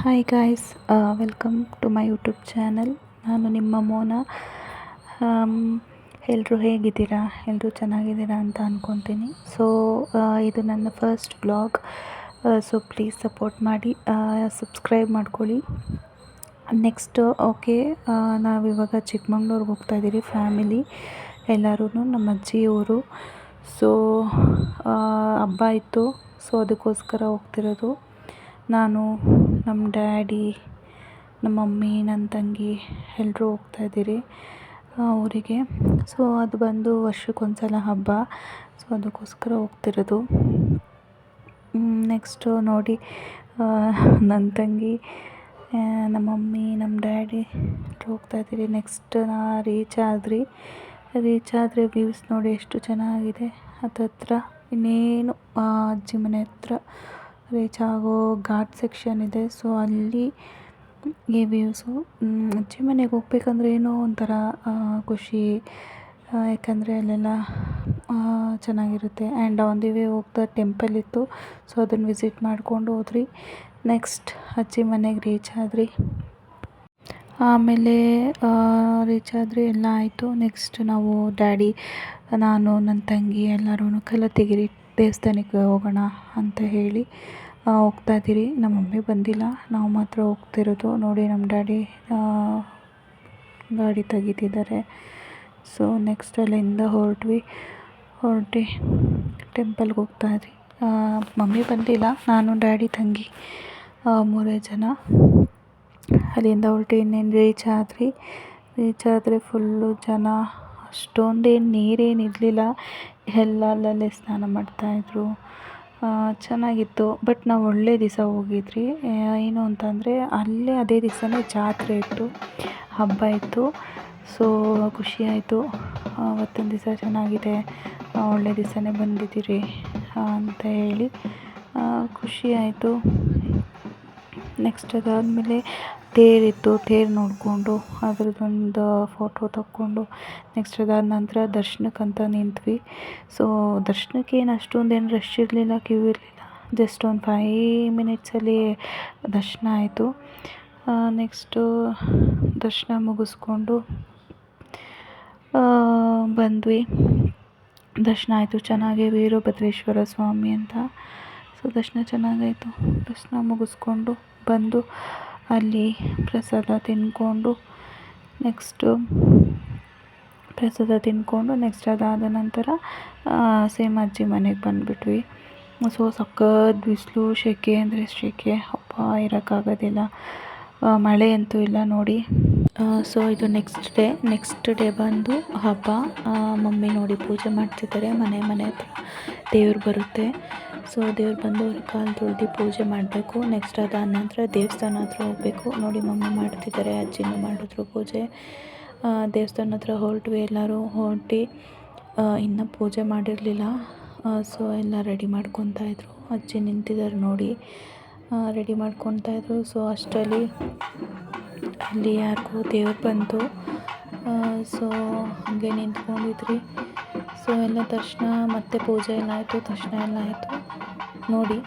Hi guys, welcome to my YouTube channel. ನಾನು ನಿಮ್ಮ ಮೋನ. ಎಲ್ಲರೂ ಹೇಗಿದ್ದೀರಾ? ಎಲ್ಲರೂ ಚೆನ್ನಾಗಿದ್ದೀರಾ ಅಂತ ಅಂದ್ಕೊತೀನಿ. ಸೊ ಇದು ನನ್ನ first blog. So please support ಮಾಡಿ, ಸಬ್ಸ್ಕ್ರೈಬ್ ಮಾಡ್ಕೊಳ್ಳಿ. ನೆಕ್ಸ್ಟ್ ನಾವಿವಾಗ ಚಿಕ್ಕಮಂಗ್ಳೂರಿಗೆ ಹೋಗ್ತಾಯಿದ್ದೀರಿ ಫ್ಯಾಮಿಲಿ ಎಲ್ಲರೂ, ನಮ್ಮ ಅಜ್ಜಿಯವರು. ಸೊ ಹಬ್ಬ ಇತ್ತು, ಸೊ ಅದಕ್ಕೋಸ್ಕರ ಹೋಗ್ತಿರೋದು. ನಾನು, ನಮ್ಮ ಡ್ಯಾಡಿ, ನಮ್ಮ ಮಮ್ಮಿ, ನನ್ನ ತಂಗಿ ಎಲ್ಲರೂ ಹೋಗ್ತಾಯಿದ್ದೀರಿ ಊರಿಗೆ. ಸೊ ಅದು ಬಂದು ವರ್ಷಕ್ಕೊಂದ್ಸಲ ಹಬ್ಬ, ಸೊ ಅದಕ್ಕೋಸ್ಕರ ಹೋಗ್ತಿರೋದು. ನೆಕ್ಸ್ಟು ನೋಡಿ, ನನ್ನ ತಂಗಿ, ನಮ್ಮ ಮಮ್ಮಿ, ನಮ್ಮ ಡ್ಯಾಡಿ ಹೋಗ್ತಾಯಿದ್ದೀರಿ. ನೆಕ್ಸ್ಟ್ ರೀಚ್ ಆದರೆ ವ್ಯೂಸ್ ನೋಡಿ ಎಷ್ಟು ಚೆನ್ನಾಗಿದೆ. ಹತ್ತತ್ರ ಇನ್ನೇನು ಅಜ್ಜಿ ಮನೆ ಹತ್ರ ರೀಚ್ ಆಗೋ ಘಾಟ್ ಸೆಕ್ಷನ್ ಇದೆ. ಸೊ ಅಲ್ಲಿ ಈ ವ್ಯೂಸು. ಅಜ್ಜಿ ಮನೆಗೆ ಹೋಗ್ಬೇಕಂದ್ರೆ ಏನೋ ಒಂಥರ ಖುಷಿ, ಯಾಕಂದರೆ ಅಲ್ಲೆಲ್ಲ ಚೆನ್ನಾಗಿರುತ್ತೆ. ಆ್ಯಂಡ್ ಆನ್ ದಿ ವೇ ಹೋಗ್ತಾ ಟೆಂಪಲ್ ಇತ್ತು, ಸೊ ಅದನ್ನು ವಿಸಿಟ್ ಮಾಡ್ಕೊಂಡು ಹೋದ್ರಿ. ನೆಕ್ಸ್ಟ್ ಅಜ್ಜಿ ಮನೆಗೆ ರೀಚ್ ಆದ್ರಿ. ಆಮೇಲೆ ರೀಚ್ ಆದರೆ ಎಲ್ಲ ಆಯಿತು. ನೆಕ್ಸ್ಟ್ ನಾವು ಡ್ಯಾಡಿ, ನಾನು, ನನ್ನ ತಂಗಿ ಎಲ್ಲರೂ ಕಲತಗಿರಿ ದೇವಸ್ಥಾನಕ್ಕೆ ಹೋಗೋಣ ಅಂತ ಹೇಳಿ ಹೋಗ್ತಾಯಿದ್ದೀರಿ. ನಮ್ಮ ಮಮ್ಮಿ ಬಂದಿಲ್ಲ, ನಾವು ಮಾತ್ರ ಹೋಗ್ತಿರೋದು. ನೋಡಿ ನಮ್ಮ ಡ್ಯಾಡಿ ಗಾಡಿ ತೆಗಿತಿದ್ದಾರೆ. ಸೊ ನೆಕ್ಸ್ಟ್ ಅಲ್ಲಿಂದ ಹೊರಟಿ ಟೆಂಪಲ್ಗೆ ಹೋಗ್ತಾಯಿದ್ರಿ. ಮಮ್ಮಿ ಬಂದಿಲ್ಲ, ನಾನು, ಡ್ಯಾಡಿ, ತಂಗಿ ಮೂರೇ ಜನ. ಅಲ್ಲಿಂದ ಹೊರಟು ಇನ್ನೇನು ರೀಚ್ ಆದರೆ ಫುಲ್ಲು ಜನ. ಅಷ್ಟೊಂದೇನು ನೀರೇನು ಇರಲಿಲ್ಲ, ಎಲ್ಲ ಅಲ್ಲಲ್ಲೇ ಸ್ನಾನ ಮಾಡ್ತಾಯಿದ್ರು. ಚೆನ್ನಾಗಿತ್ತು. ಬಟ್ ನಾವು ಒಳ್ಳೆ ದಿವಸ ಹೋಗಿದ್ರಿ. ಏನು ಅಂತಂದರೆ ಅಲ್ಲೇ ಅದೇ ದಿವಸನೇ ಜಾತ್ರೆ ಇತ್ತು, ಹಬ್ಬ ಇತ್ತು. ಸೊ ಖುಷಿಯಾಯಿತು. ಅವತ್ತಿನ ದಿವಸ ಚೆನ್ನಾಗಿದೆ, ಒಳ್ಳೆ ದಿವಸನೇ ಬಂದಿದ್ದೀರಿ ಅಂತ ಹೇಳಿ ಖುಷಿಯಾಯಿತು. ನೆಕ್ಸ್ಟ್ ಅದಾದಮೇಲೆ ತೇರಿತ್ತು, ತೇರು ನೋಡಿಕೊಂಡು ಅದರದ್ದೊಂದು ಫೋಟೋ ತಕ್ಕೊಂಡು ನೆಕ್ಸ್ಟ್ ಅದಾದ ನಂತರ ದರ್ಶನಕ್ಕಂತ ನಿಂತ್ವಿ. ಸೊ ದರ್ಶನಕ್ಕೇನು ಅಷ್ಟೊಂದೇನು ರಶ್ ಇರಲಿಲ್ಲ, ಕ್ಯೂ ಇರಲಿಲ್ಲ. ಜಸ್ಟ್ ಒಂದು 5 ಮಿನಿಟ್ಸಲ್ಲಿ ದರ್ಶನ ಆಯಿತು. ನೆಕ್ಸ್ಟು ದರ್ಶನ ಮುಗಿಸ್ಕೊಂಡು ಬಂದ್ವಿ. ದರ್ಶನ ಆಯಿತು ಚೆನ್ನಾಗಿ, ವೀರಭದ್ರೇಶ್ವರ ಸ್ವಾಮಿ ಅಂತ. ಸೊ ದರ್ಶನ ಚೆನ್ನಾಗಾಯಿತು. ದರ್ಶನ ಮುಗಿಸ್ಕೊಂಡು ಬಂದು ಅಲ್ಲಿ ಪ್ರಸಾದ ತಿಂದ್ಕೊಂಡು ನೆಕ್ಸ್ಟ್ ಅದಾದ ನಂತರ ಸೇಮ್ ಅಜ್ಜಿ ಮನೆಗೆ ಬಂದುಬಿಟ್ವಿ. ಸೊ ಸಖತ್ ಬಿಸಿಲು, ಸೆಕೆ ಅಂದರೆ ಸೆಕೆ, ಹಬ್ಬ ಇರೋಕ್ಕಾಗೋದಿಲ್ಲ. ಮಳೆ ಅಂತೂ ಇಲ್ಲ ನೋಡಿ. ಸೊ ಇದು ನೆಕ್ಸ್ಟ್ ಡೇ ಬಂದು ಹಬ್ಬ. ಮಮ್ಮಿ ನೋಡಿ ಪೂಜೆ ಮಾಡ್ತಿದ್ದಾರೆ. ಮನೆ ಹತ್ರ ದೇವ್ರು ಬರುತ್ತೆ. ಸೊ ದೇವ್ರು ಬಂದು ಅವ್ರ ಕಾಲು ತೊಳ್ದು ಪೂಜೆ ಮಾಡಬೇಕು. ನೆಕ್ಸ್ಟ್ ಅದಾದ ನಂತರ ದೇವಸ್ಥಾನ ಹತ್ರ ಹೋಗಬೇಕು. ನೋಡಿ ಮಮ್ಮಿ ಮಾಡ್ತಿದ್ದಾರೆ, ಅಜ್ಜಿನೂ ಮಾಡಿದ್ರು ಪೂಜೆ. ದೇವಸ್ಥಾನ ಹತ್ರ ಎಲ್ಲರೂ ಹೊರಟು ಇನ್ನೂ ಪೂಜೆ ಮಾಡಿರಲಿಲ್ಲ. ಸೊ ಎಲ್ಲ ರೆಡಿ ಮಾಡ್ಕೊತಾಯಿದ್ರು. ಅಜ್ಜಿ ನಿಂತಿದ್ದಾರೆ ನೋಡಿ, ರೆಡಿ ಮಾಡ್ಕೊತಾಯಿದ್ರು. ಸೊ ಅಷ್ಟರಲ್ಲಿ ಅಲ್ಲಿ ಯಾರಿಗೂ ದೇವ್ರು ಬಂತು. ಸೊ ಹಾಗೆ ನಿಂತ್ಕೊಂಡಿದ್ರಿ. ಸೊ ಎಲ್ಲ ದರ್ಶನ ಮತ್ತು ಪೂಜೆ ಎಲ್ಲ ಆಯಿತು, ದರ್ಶನ ಎಲ್ಲ ಆಯಿತು ನೋಡಿ.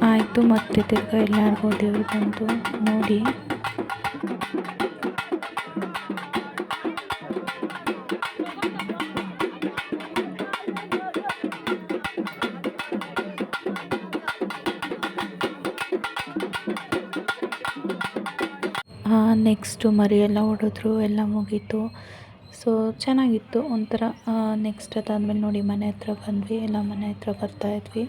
ಆಯಿತು ಮತ್ತೆ ತಿರ್ಗಾ ಎಲ್ಲರಿಗೂ ದೇವ್ರು ಬಂತು ನೋಡಿ. ನೆಕ್ಸ್ಟು ಮರಿ ಎಲ್ಲ ಹೊಡೆದ್ರು, ಎಲ್ಲ ಮುಗೀತು. ಸೊ ಚೆನ್ನಾಗಿತ್ತು ಒಂಥರ. ನೆಕ್ಸ್ಟ್ ಅದಾದಮೇಲೆ ನೋಡಿ ಮನೆ ಹತ್ರ ಬಂದ್ವಿ, ಎಲ್ಲ ಮನೆ ಹತ್ರ ಬರ್ತಾಯಿದ್ವಿ.